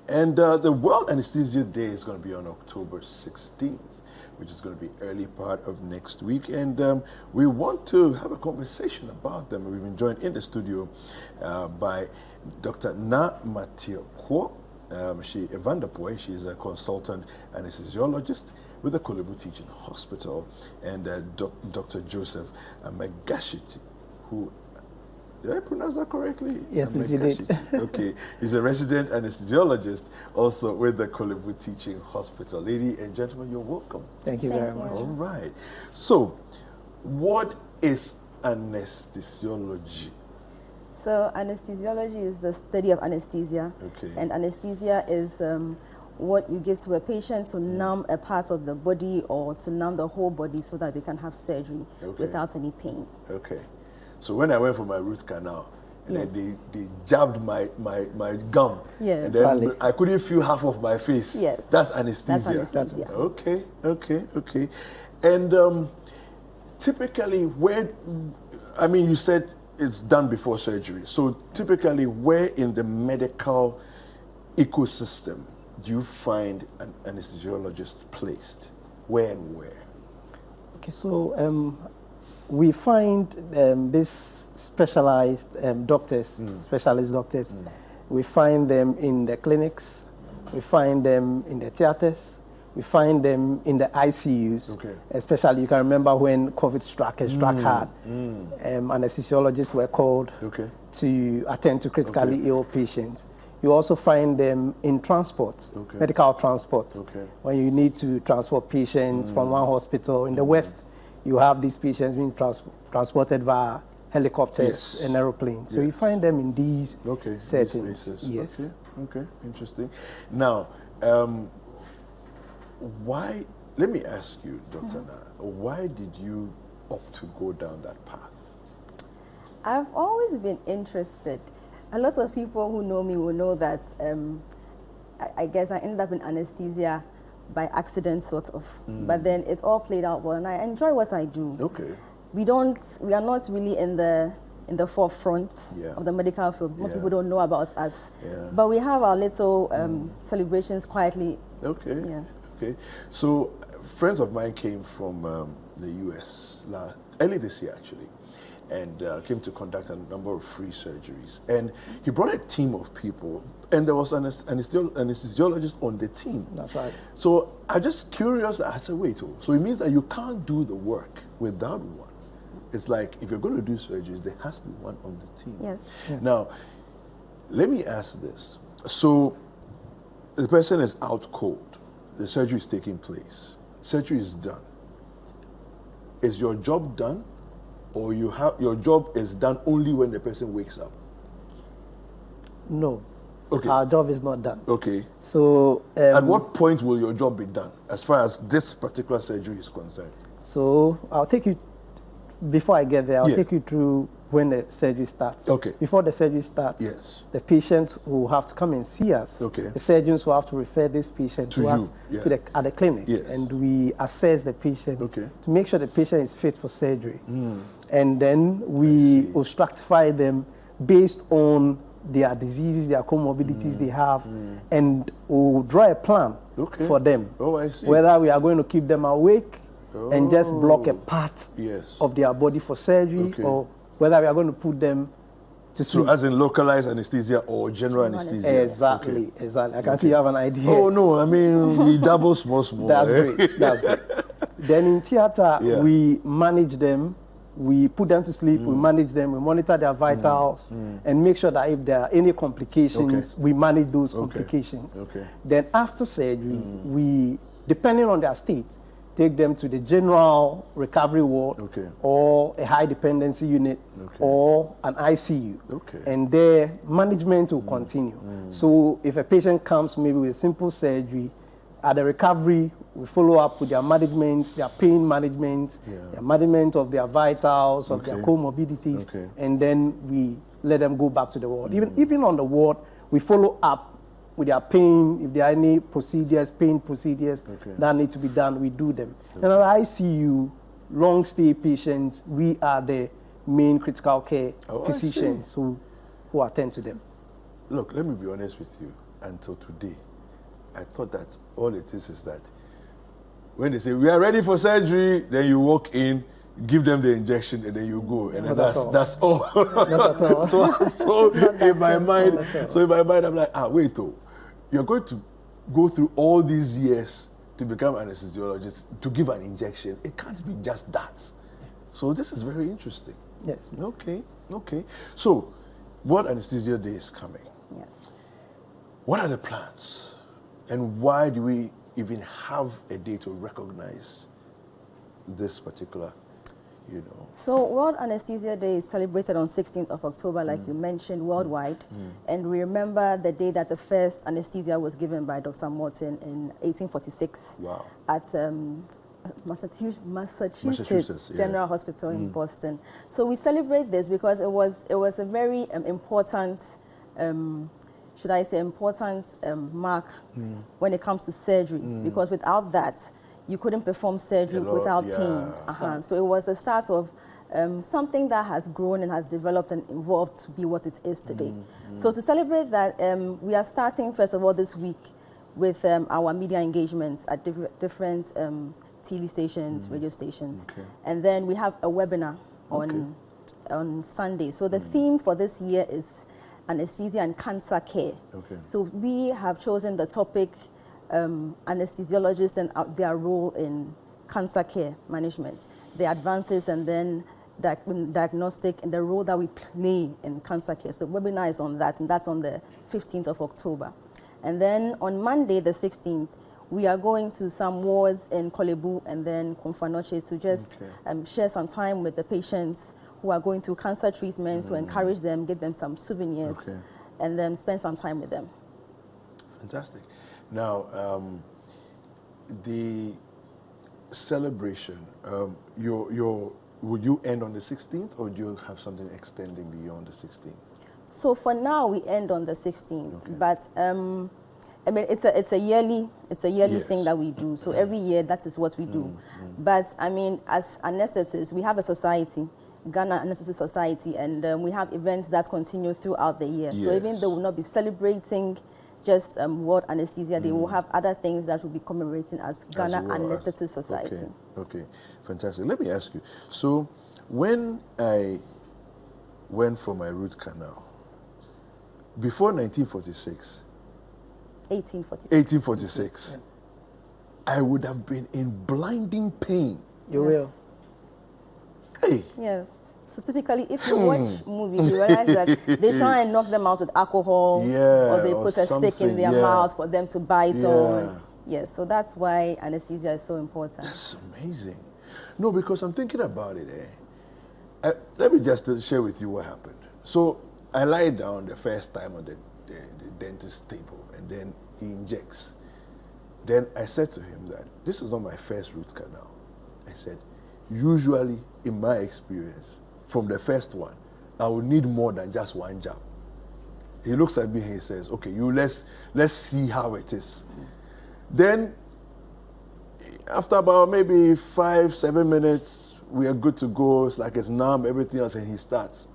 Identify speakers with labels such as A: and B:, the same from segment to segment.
A: And the World Anesthesia Day is going to be on October 16th, which is going to be early part of next week. And we want to have a conversation about them. We've been joined in the studio by Dr. Na Mathieu Kwo. She's a consultant anesthesiologist with the Kolebu Teaching Hospital, and Dr. Joseph Megashiti, who, did I pronounce that correctly?
B: Yes, please, you did.
A: Okay, he's a resident anesthesiologist also with the Kolebu Teaching Hospital. Ladies and gentlemen, you're welcome.
B: Thank you very much.
A: All right. So, what is anesthesiology?
C: So anesthesiology is the study of anesthesia.
A: Okay.
C: And anesthesia is what you give to a patient to numb a part of the body or to numb the whole body so that they can have surgery without any pain.
A: Okay. So when I went for my root canal, and
C: Yes.
A: then they jabbed my gum,
C: Yes.
A: and then
B: Valid.
A: I couldn't feel half of my face.
C: Yes.
A: That's anesthesia.
C: That's anesthesia.
A: Okay. And typically, you said it's done before surgery. So typically, where in the medical ecosystem do you find an anesthesiologist placed? Where and where?
B: Okay, so we find these specialized doctors, specialist doctors. We find them in the clinics. We find them in the theaters. We find them in the ICUs, especially you can remember when COVID struck hard. Anesthesiologists were called to attend to critically ill patients. You also find them in transport, medical transport, when you need to transport patients from one hospital. In the West, you have these patients being transported via helicopters and aeroplanes. So you find them in these settings. Yes.
A: Okay, interesting. Now, let me ask you, Dr. Na, why did you opt to go down that path?
C: I've always been interested. A lot of people who know me will know that I guess I ended up in anesthesia by accident, sort of. But then it all played out well, and I enjoy what I do.
A: Okay.
C: We are not really in the forefront of the medical field. Most people don't know about us. But we have our little celebrations quietly.
A: Okay. Yeah. Okay. So friends of mine came from the US early this year, actually, and came to conduct a number of free surgeries. And he brought a team of people, and there was an anesthesiologist on the team.
B: That's right.
A: So I'm just curious. I said, wait, so it means that you can't do the work without one. It's like if you're going to do surgeries, there has to be one on the team.
C: Yes.
A: Now, let me ask this. So the person is out cold. The surgery is taking place. Surgery is done. Is your job done, or your job is done only when the person wakes up?
B: No.
A: Okay.
B: Our job is not done.
A: Okay.
B: So
A: at what point will your job be done, as far as this particular surgery is concerned?
B: So I'll take you, before I get there, I'll take you through when the surgery starts.
A: Okay.
B: Before the surgery starts, the patient will have to come and see us.
A: Okay.
B: The surgeons will have to refer this patient to us at the clinic.
A: Yes.
B: And we assess the patient to make sure the patient is fit for surgery. And then we will stratify them based on their diseases, their comorbidities they have, and we'll draw a plan for them.
A: Oh, I see.
B: Whether we are going to keep them awake and just block a part of their body for surgery, or whether we are going to put them to sleep.
A: So as in localized anesthesia or general anesthesia?
B: Exactly, exactly. I can see you have an idea.
A: Oh, no, I mean, we double small.
B: That's great, that's great. Then in theater, we manage them, we put them to sleep, we manage them, we monitor their vitals, and make sure that if there are any complications, we manage those complications. Then after surgery, we, depending on their state, take them to the general recovery ward or a high dependency unit or an ICU. And their management will continue. So if a patient comes maybe with a simple surgery, at the recovery, we follow up with their management, their pain management, their management of their vitals, of their comorbidities, and then we let them go back to the ward. Even on the ward, we follow up with their pain. If there are any procedures, pain procedures that need to be done, we do them. And at ICU, long stay patients, we are the main critical care physicians who attend to them.
A: Look, let me be honest with you. until today, I thought that all it is that when they say, we are ready for surgery, then you walk in, give them the injection, and then you go. And then that's all.
B: Not at all.
A: so in my mind, I'm like, wait, you're going to go through all these years to become an anesthesiologist, to give an injection. It can't be just that. So this is very interesting.
B: Yes.
A: Okay. So, World Anesthesia Day is coming.
C: Yes.
A: What are the plans? And why do we even have a day to recognize this particular,
C: So World Anesthesia Day is celebrated on 16th of October, like you mentioned, worldwide. And we remember the day that the first anesthesia was given by Dr. Morton in 1846 at Massachusetts General Hospital in Boston. So we celebrate this because it was a very important, should I say, important mark when it comes to surgery, because without that, you couldn't perform surgery without pain. So it was the start of something that has grown and has developed and evolved to be what it is today. So to celebrate that, we are starting, first of all, this week with our media engagements at different TV stations, radio stations. And then we have a webinar on Sunday. So the theme for this year is anesthesia and cancer care. So we have chosen the topic anesthesiologists and their role in cancer care management, the advances and then diagnostic and the role that we play in cancer care. So the webinar is on that, and that's on the 15th of October. And then on Monday, the 16th, we are going to some wards in Kolebu and then Kumfanoche to just share some time with the patients who are going through cancer treatments, to encourage them, give them some souvenirs, and then spend some time with them.
A: Fantastic. Now, the celebration, would you end on the 16th, or do you have something extending beyond the 16th? So
C: for now, we end on the 16th, but I mean, it's a yearly thing that we do. So every year, that is what we do. But I mean, as anesthetists, we have a society, Ghana Anaesthesia Society, and we have events that continue throughout the year. So even though we'll not be celebrating just World Anesthesia Day, we'll have other things that we'll be commemorating as Ghana Anaesthesia Society.
A: Okay, fantastic. Let me ask you. So when I went for my root canal, before 1846, I would have been in blinding pain.
B: You will.
A: Hey.
C: Yes. So typically, if you watch movies, you realize that they try and knock them out with alcohol, or they put a stick in their mouth for them to bite on. Yes, so that's why anesthesia is so important.
A: That's amazing. No, because I'm thinking about it. Let me just share with you what happened. So I lie down the first time on the dentist table, and then he injects. Then I said to him that this is not my first root canal. I said, usually in my experience, from the first one, I would need more than just one jab. He looks at me and he says, okay, let's see how it is. Then after about maybe 5-7 minutes, we are good to go. It's like it's numb, everything else, and he starts.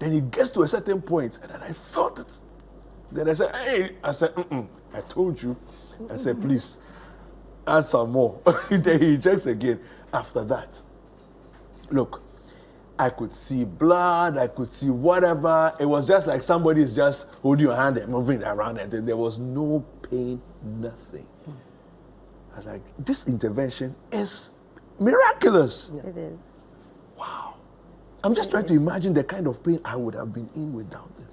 A: Then he gets to a certain point, and then I felt it. Then I said, hey, I told you. I said, please, add some more. Then he injects again. After that, look, I could see blood, I could see whatever. It was just like somebody's just holding your hand and moving it around, and there was no pain, nothing. I was like, this intervention is miraculous.
C: It is.
A: Wow. I'm just trying to imagine the kind of pain I would have been in without this.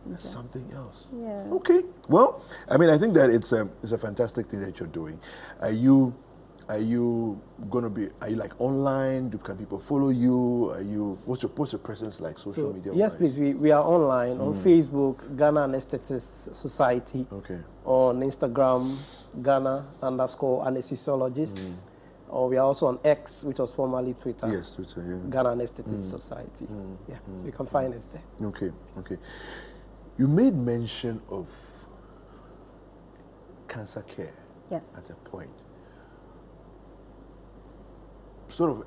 C: That's
A: something else.
C: Yeah.
A: Okay. Well, I mean, I think that it's a fantastic thing that you're doing. Are you going to be? Are you like online? Can people follow you? What's your presence like, social media?
B: Yes, please. We are online on Facebook, Ghana Anaesthetists Society.
A: Okay.
B: On Instagram, Ghana_anesthesiologists. Or we are also on X, which was formerly Twitter.
A: Yes, Twitter. Yeah.
B: Ghana Anaesthetists Society. Yeah. So you can find us there.
A: Okay. You made mention of cancer care.
C: Yes.
A: At a point. Sort of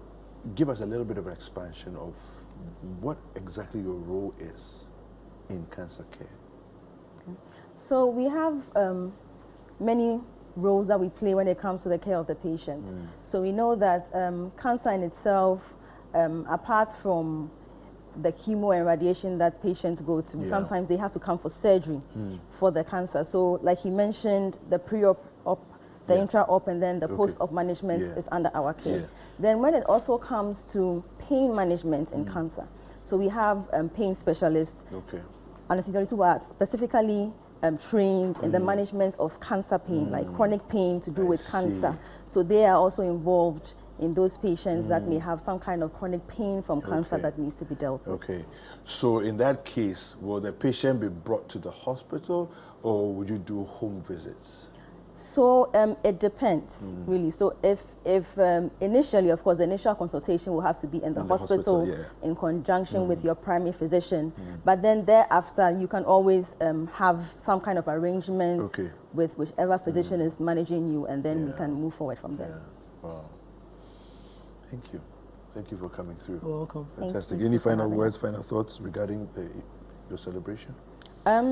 A: give us a little bit of an expansion of what exactly your role is in cancer care.
C: So we have many roles that we play when it comes to the care of the patient. So we know that cancer in itself, apart from the chemo and radiation that patients go through, sometimes they have to come for surgery for the cancer. So like he mentioned, the pre-op, the intra-op, and then the post-op management is under our care. Then when it also comes to pain management in cancer, so we have pain specialists, anesthesiologists who are specifically trained in the management of cancer pain, like chronic pain to do with cancer. So they are also involved in those patients that may have some kind of chronic pain from cancer that needs to be dealt with.
A: Okay. So in that case, will the patient be brought to the hospital or would you do home visits?
C: So it depends, really. So if initially, of course, the initial consultation will have to be in the hospital in conjunction with your primary physician. But then thereafter, you can always have some kind of arrangement with whichever physician is managing you, and then we can move forward from there.
A: Wow. Thank you. Thank you for coming through.
B: You're welcome.
A: Fantastic. Any final words, final thoughts regarding your celebration?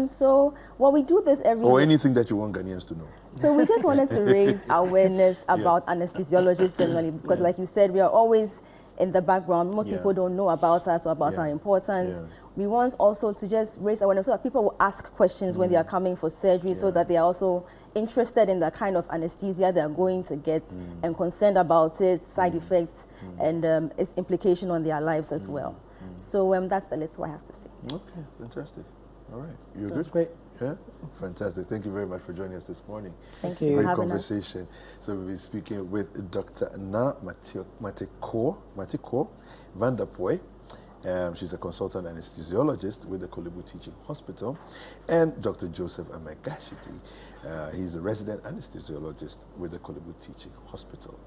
C: So, well, we do this every
A: Or
C: year.
A: anything that you want Ghanaians to know.
C: So we just wanted to raise awareness about anesthesiologists generally, because like you said, we are always in the background. Most people don't know about us or about our importance. We want also to just raise awareness so that people will ask questions when they are coming for surgery, so that they are also interested in the kind of anesthesia they are going to get and concerned about its side effects and its implication on their lives as well. So that's the little I have to say.
A: Okay, fantastic. All right, you're
B: That's
A: good?
B: great.
A: Yeah, fantastic. Thank you very much for joining us this morning.
C: Thank you for
A: Great
C: having
A: conversation. So we'll be speaking with Dr. Na Matiko Vanderpoy. She's a consultant anesthesiologist with the Kolebu Teaching Hospital, and Dr. Joseph Amegashiti. He's a resident anesthesiologist with the Kolebu Teaching Hospital.